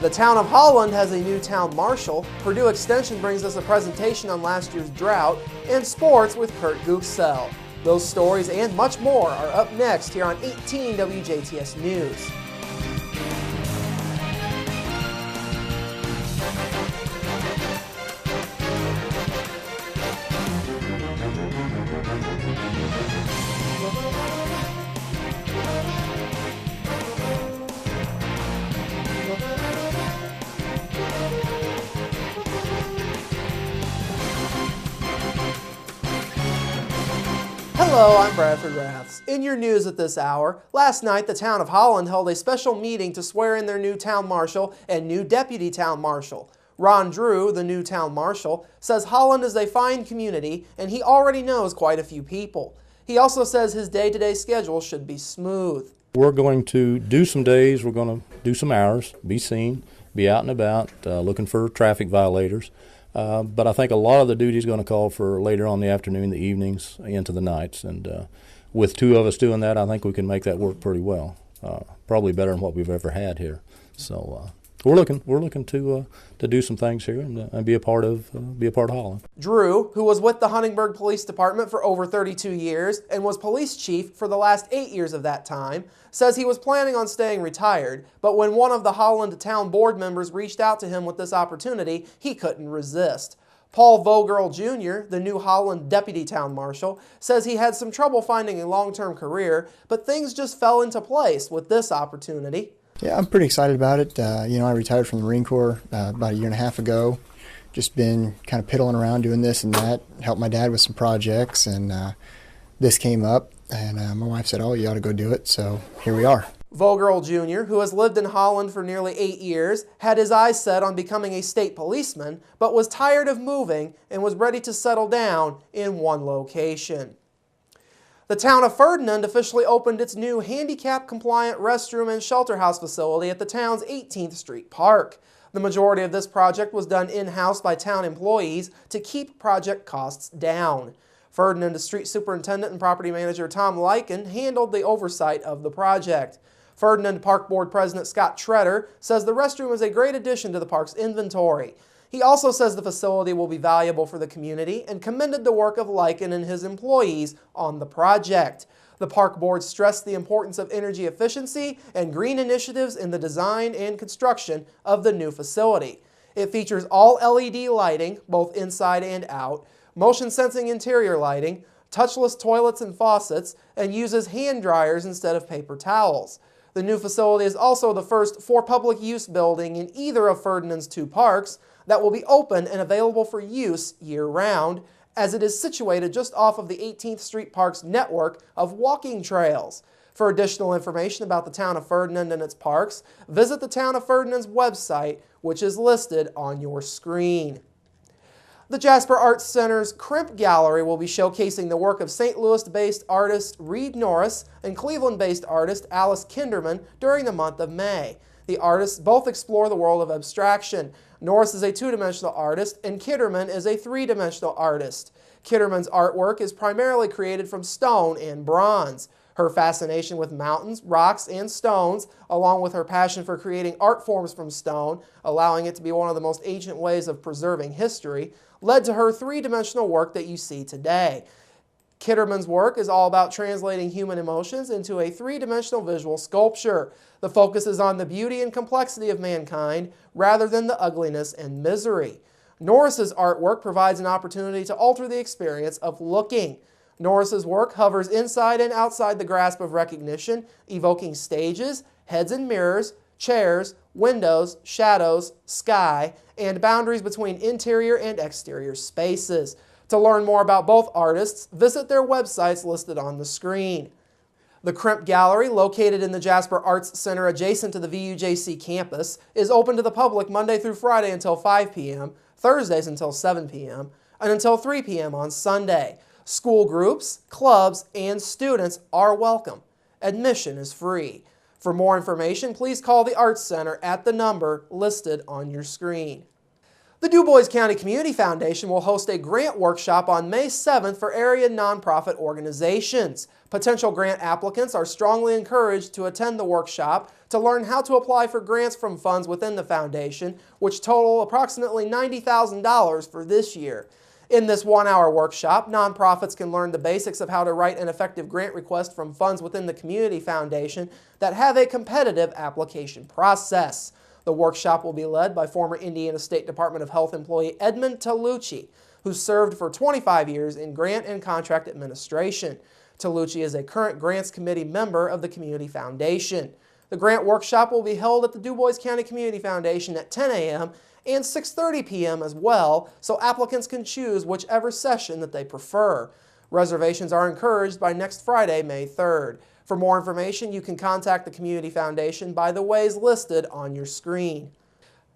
The town of Holland has a new town marshal. Purdue Extension brings us a presentation on last year's drought, and sports with Kurt Gooksell. Those stories and much more are up next here on 18 WJTS News. Hello, I'm Bradford Raths. In your news at this hour, last night the town of Holland held a special meeting to swear in their new town marshal and new deputy town marshal. Ron Drew, the new town marshal, says Holland is a fine community and he already knows quite a few people. He also says his day-to-day schedule should be smooth. We're going to do some days, we're going to do some hours, be seen, be out and about, looking for traffic violators. But I think a lot of the duty is going to call for later on in the afternoon, the evenings, into the nights. And with two of us doing that, I think we can make that work pretty well. Probably better than what we've ever had here. So we're looking to do some things here and be a part of Holland. Drew, who was with the Huntingburg Police Department for over 32 years and was police chief for the last 8 years of that time, says he was planning on staying retired, but when one of the Holland town board members reached out to him with this opportunity, he couldn't resist. Paul Vogel Jr., the new Holland deputy town marshal, says he had some trouble finding a long-term career, but things just fell into place with this opportunity. Yeah, I'm pretty excited about it. I retired from the Marine Corps about a year and a half ago. Just been kind of piddling around doing this and that, helped my dad with some projects, and this came up, and my wife said, oh, you ought to go do it, so here we are. Vogel Jr., who has lived in Holland for nearly 8 years, had his eyes set on becoming a state policeman, but was tired of moving and was ready to settle down in one location. The town of Ferdinand officially opened its new handicap-compliant restroom and shelter house facility at the town's 18th Street Park. The majority of this project was done in-house by town employees to keep project costs down. Ferdinand Street Superintendent and Property Manager Tom Lyken handled the oversight of the project. Ferdinand Park Board President Scott Treader says the restroom is a great addition to the park's inventory. He also says the facility will be valuable for the community and commended the work of Lyken and his employees on the project. The park board stressed the importance of energy efficiency and green initiatives in the design and construction of the new facility. It features all LED lighting, both inside and out, motion sensing interior lighting, touchless toilets and faucets, and uses hand dryers instead of paper towels. The new facility is also the first for public use building in either of Ferdinand's two parks that will be open and available for use year-round, as it is situated just off of the 18th Street Park's network of walking trails. For additional information about the town of Ferdinand and its parks, visit the town of Ferdinand's website, which is listed on your screen. The Jasper Arts Center's Crimp Gallery will be showcasing the work of St. Louis-based artist Reed Norris and Cleveland-based artist Alice Kinderman during the month of May. The artists both explore the world of abstraction. Norris is a two-dimensional artist, and Kinderman is a three-dimensional artist. Kinderman's artwork is primarily created from stone and bronze. Her fascination with mountains, rocks, and stones, along with her passion for creating art forms from stone, allowing it to be one of the most ancient ways of preserving history, led to her three-dimensional work that you see today. Kinderman's work is all about translating human emotions into a three-dimensional visual sculpture. The focus is on the beauty and complexity of mankind rather than the ugliness and misery. Norris's artwork provides an opportunity to alter the experience of looking. Norris's work hovers inside and outside the grasp of recognition, evoking stages, heads and mirrors, chairs, windows, shadows, sky, and boundaries between interior and exterior spaces. To learn more about both artists, visit their websites listed on the screen. The Crimp Gallery, located in the Jasper Arts Center adjacent to the VUJC campus, is open to the public Monday through Friday until 5 p.m., Thursdays until 7 p.m., and until 3 p.m. on Sunday. School groups, clubs, and students are welcome. Admission is free. For more information, please call the Arts Center at the number listed on your screen. The DuBois County Community Foundation will host a grant workshop on May 7th for area nonprofit organizations. Potential grant applicants are strongly encouraged to attend the workshop to learn how to apply for grants from funds within the foundation, which total approximately $90,000 for this year. In this one-hour workshop, nonprofits can learn the basics of how to write an effective grant request from funds within the Community Foundation that have a competitive application process. The workshop will be led by former Indiana State Department of Health employee Edmund Talucci, who served for 25 years in grant and contract administration. Talucci is a current Grants Committee member of the Community Foundation. The grant workshop will be held at the DuBois County Community Foundation at 10 a.m. and 6:30 p.m. as well, so applicants can choose whichever session that they prefer. Reservations are encouraged by next Friday, May 3rd. For more information, you can contact the Community Foundation by the ways listed on your screen.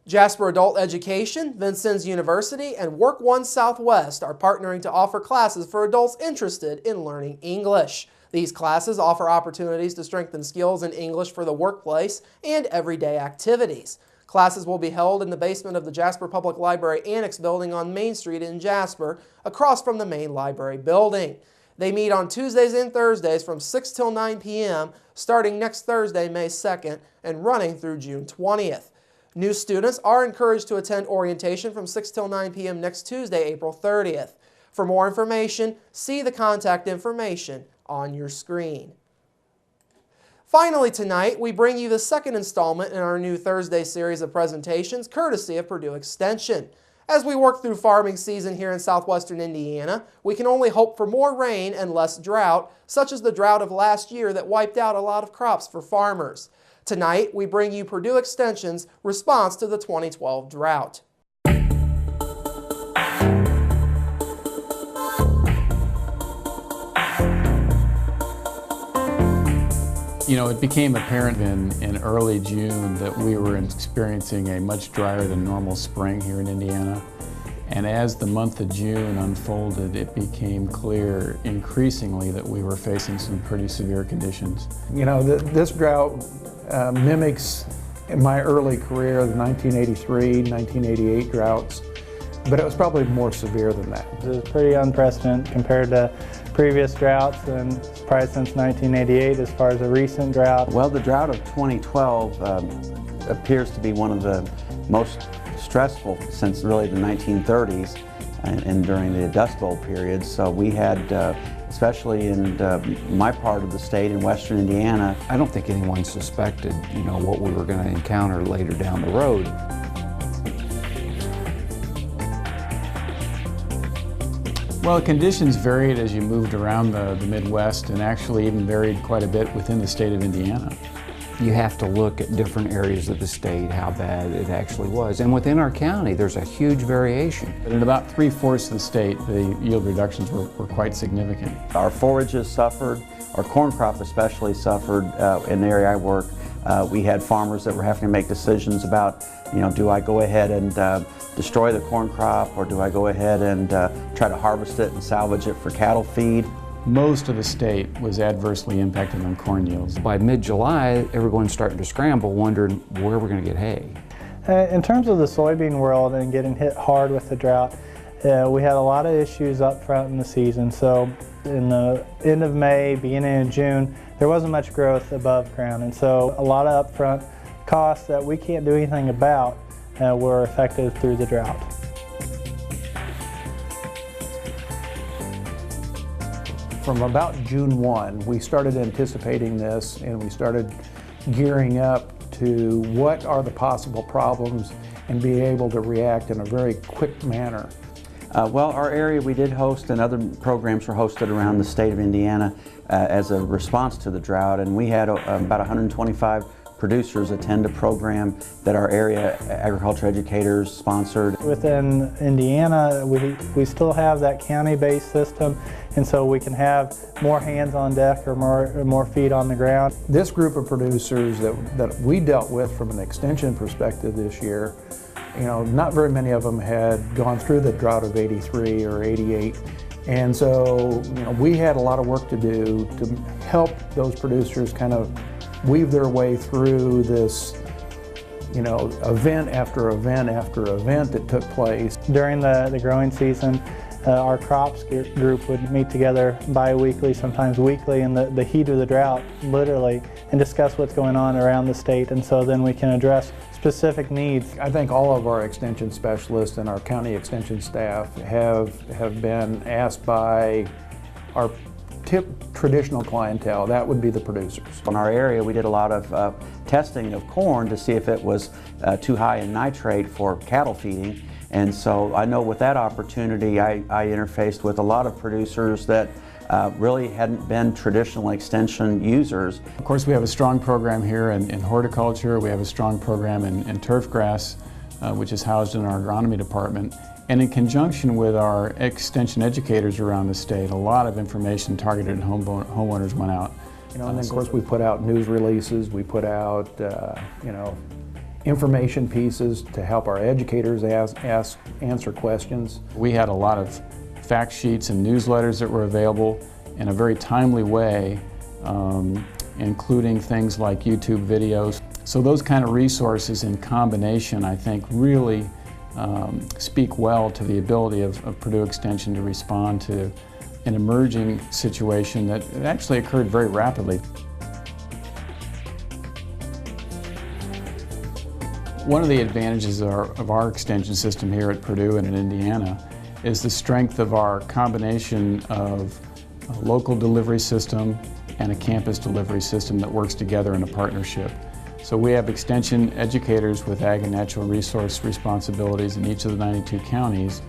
Jasper Adult Education, Vincennes University, and Work One Southwest are partnering to offer classes for adults interested in learning English. These classes offer opportunities to strengthen skills in English for the workplace and everyday activities. Classes will be held in the basement of the Jasper Public Library Annex Building on Main Street in Jasper, across from the main library building. They meet on Tuesdays and Thursdays from 6 till 9 p.m., starting next Thursday, May 2nd, and running through June 20th. New students are encouraged to attend orientation from 6 till 9 p.m. next Tuesday, April 30th. For more information, see the contact information on your screen. Finally tonight, we bring you the second installment in our new Thursday series of presentations, courtesy of Purdue Extension. As we work through farming season here in southwestern Indiana, we can only hope for more rain and less drought, such as the drought of last year that wiped out a lot of crops for farmers. Tonight, we bring you Purdue Extension's response to the 2012 drought. You know, it became apparent in early June that we were experiencing a much drier than normal spring here in Indiana. And as the month of June unfolded, it became clear increasingly that we were facing some pretty severe conditions. You know, this drought mimics in my early career the 1983, 1988 droughts, but it was probably more severe than that. It was pretty unprecedented compared to previous droughts and probably since 1988 as far as a recent drought. Well, the drought of 2012 appears to be one of the most stressful since really the 1930s and during the Dust Bowl period. So we had, especially in my part of the state in western Indiana, I don't think anyone suspected, you know, what we were going to encounter later down the road. Well, conditions varied as you moved around the Midwest and actually even varied quite a bit within the state of Indiana. You have to look at different areas of the state, how bad it actually was. And within our county, there's a huge variation. But in about 3/4 of the state, the yield reductions were quite significant. our forages suffered, our corn crop especially suffered in the area I work. We had farmers that were having to make decisions about, you know, do I go ahead and destroy the corn crop, or do I go ahead and try to harvest it and salvage it for cattle feed? Most of the state was adversely impacted on corn yields. By mid-July, everyone's starting to scramble, wondering where we're going to get hay. In terms of the soybean world and getting hit hard with the drought, we had a lot of issues up front in the season. So in the end of May, beginning of June, there wasn't much growth above ground. And so a lot of upfront costs that we can't do anything about were affected through the drought. From about June 1, we started anticipating this and we started gearing up to what are the possible problems and be able to react in a very quick manner. Well, our area, we did host, and other programs were hosted around the state of Indiana as a response to the drought, and we had about 125 producers attend a program that our area agriculture educators sponsored. Within Indiana, we still have that county-based system, and so we can have more hands on deck or more feet on the ground. This group of producers that we dealt with from an extension perspective this year, you know, not very many of them had gone through the drought of 83 or 88. And so, you know, we had a lot of work to do to help those producers kind of weave their way through this you know, event after event after event that took place. During the growing season, our crops group would meet together bi-weekly, sometimes weekly, in the heat of the drought, literally, and discuss what's going on around the state, and so then we can address specific needs. I think all of our extension specialists and our county extension staff have been asked by our traditional clientele, that would be the producers. In our area, we did a lot of testing of corn to see if it was too high in nitrate for cattle feeding. And so I know with that opportunity, I interfaced with a lot of producers that really hadn't been traditional extension users. Of course, we have a strong program here in horticulture. We have a strong program in turf grass, which is housed in our agronomy department. And in conjunction with our extension educators around the state, a lot of information targeted at homeowners went out. You know, and then of course we put out news releases, we put out, you know, information pieces to help our educators answer questions. We had a lot of fact sheets and newsletters that were available in a very timely way, including things like YouTube videos. So those kind of resources in combination, I think, really speak well to the ability of Purdue Extension to respond to an emerging situation that actually occurred very rapidly. One of the advantages of our extension system here at Purdue and in Indiana is the strength of our combination of a local delivery system and a campus delivery system that works together in a partnership. So we have extension educators with ag and natural resource responsibilities in each of the 92 counties,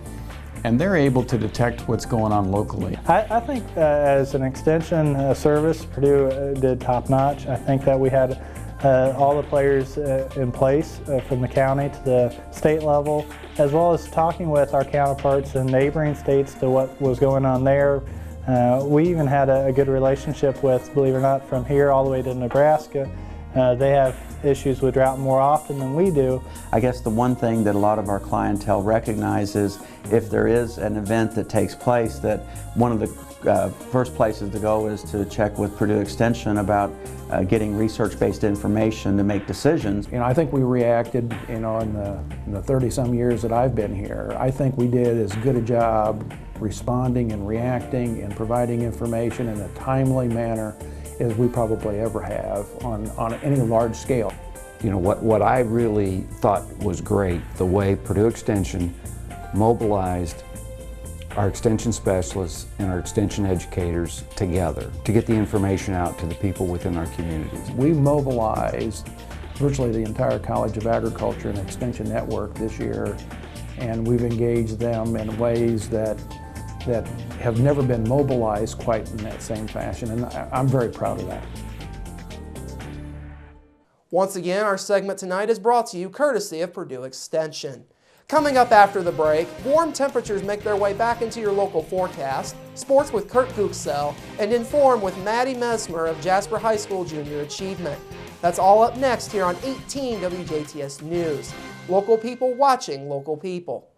and they're able to detect what's going on locally. I think as an extension service, Purdue did top-notch. I think that we had all the players in place from the county to the state level, as well as talking with our counterparts in neighboring states to what was going on there. We even had a good relationship with, believe it or not, from here all the way to Nebraska. They have issues with drought more often than we do. I guess the one thing that a lot of our clientele recognizes, if there is an event that takes place, that one of the first places to go is to check with Purdue Extension about getting research-based information to make decisions. You know, I think we reacted, you know, in the 30-some years that I've been here, I think we did as good a job responding and reacting and providing information in a timely manner as we probably ever have on any large scale. You know, what I really thought was great, the way Purdue Extension mobilized our extension specialists and our extension educators together to get the information out to the people within our communities. We mobilized virtually the entire College of Agriculture and Extension network this year, and we've engaged them in ways that have never been mobilized quite in that same fashion, and I'm very proud of that. Once again, our segment tonight is brought to you courtesy of Purdue Extension. Coming up after the break, warm temperatures make their way back into your local forecast, sports with Kurt Gooksell, and Inform with Maddie Mesmer of Jasper High School Junior Achievement. That's all up next here on 18 WJTS News. Local people watching local people.